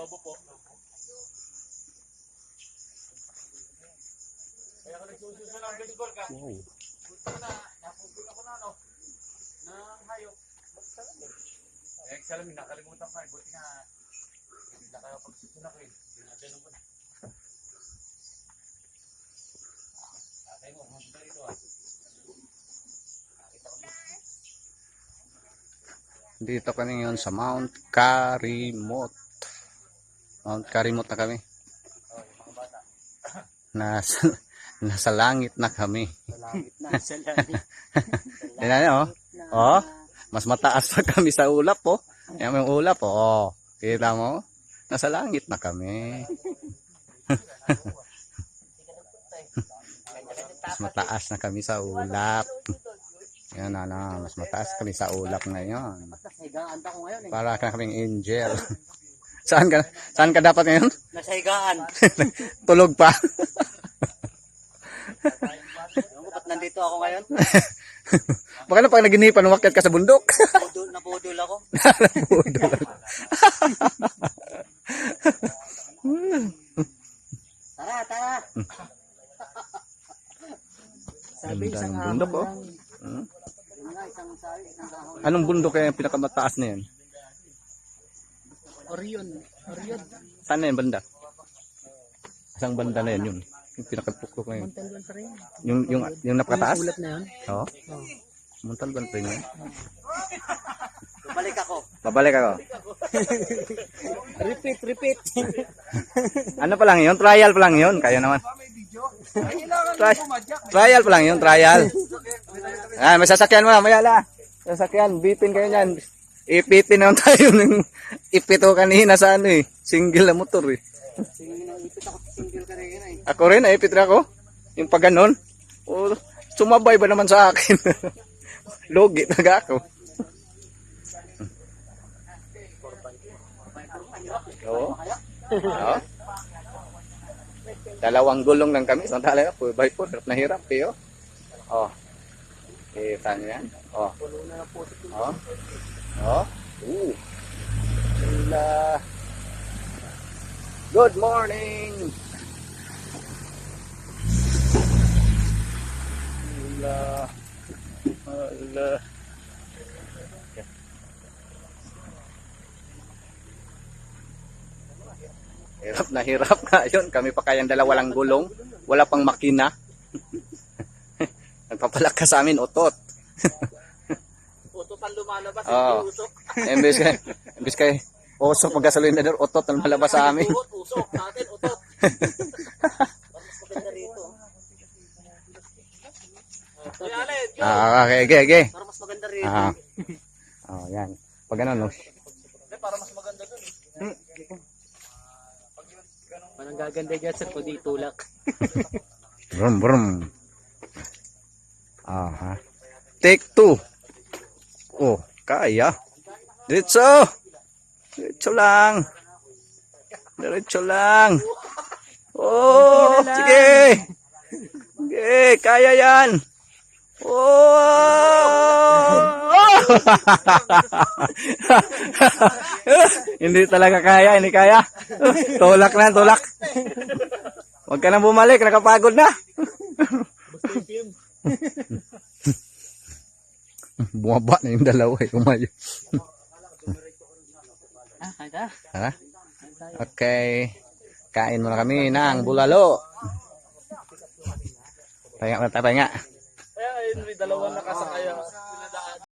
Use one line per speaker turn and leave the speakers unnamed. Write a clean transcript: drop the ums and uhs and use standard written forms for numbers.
Adobo po. Kaya ako nagsusunod ng baseball ka.
Wow.
Buti na, napugol ako na, no? Nang hayop. Eh, salamin, nakalimutan ko. Buti na, hindi na kayo pagsusunod ko eh. Dinadalong ko na. Atay mo, mga dito ah.
Dito kami ngayon sa Mount Karimot. Mount Karimot na kami.
Oh, yung mga bata.
Nasa langit na kami.
Sa langit na. Sa langit.
Tingnan niyo, oh. Oh, mas mataas pa kami sa ulap, oh. Yan yung ulap, oh. Kita mo? Nasa langit na kami. Mas mataas na kami sa ulap. Yan, ano, mas mataas kami sa ulap ngayon.
Nasahigaan ko ngayon eh.
Para ka kaming angel. Saan ka dapat ngayon?
Nasahigaan.
Tulog pa.
Alam ko ba't nandito ako ngayon?
Baka na pag naginipan, umakyat ka sa bundok.
Napudol ako. Tara. Sabi
Ganda
isang
ng
ahon
bundok, oh.
lang.
Hmm?
Yun nga, isang ahon.
Anong bundok kaya yung pinakamataas na yan?
Orion.
Saan na yung banda? Isang banda na yan yun. Yung pinakapuklok na yun.
Montalban pa rin.
Yung napakataas?
Ulat na yun.
Oo. Montalban pa yun.
Balik ako.
Babalik ako.
Repeat.
Ano pa lang yun? Trial pa lang yun. Kaya naman. Trial pa lang yun. Trial. Ah, may sasakyan mo. Mayala. Sasakyan. Bitin kayo yan. Ipitin naman tayo ng ipito kanina sa ano eh. Single na motor eh.
Ipit ako single ka rin eh.
Ako rin, naipit rin ako. Yung pag ganon. Oh, sumabay ba naman sa akin? Logi taga ako. Oo. Oo. Dalawang gulong lang kami. Sandali na, 4x4. Hirap na hirap eh. Oh. Kita niyo yan. Oh. Oh. Oh. Hello. Good morning. Hello. Hirap na hirap nga yun. Kami pa kayang dalawa lang gulong. Wala pang makina. Nagpapalaka sa amin, utot.
Utot ang lumalabas,
Oo.
hindi usok.
Imbis kay usok magasolina doon, utot ang malabas sa amin.
Usok, sa atin, utot. Mas maganda rito.
Okay.
Para mas maganda rito.
Oh, yan. Pag ano, no?
Para mas maganda dun eh.
Parang gaganda dyan sir, kung di tulak.
Brum. Aha. Take 2. Oh, kaya. Diretso lang. Oh, sige. Sige, kaya yan. Oh! Hindi talaga kaya, hindi kaya. Tulak. Huwag ka nang bumalik, nakapagod na. Bumaba na yung dalawa eh, umayo.
Kaya?
Ha? Okay. Kain muna kami ng bulalo. Pahinga.
Kaya ayun, may dalawang nakasakaya.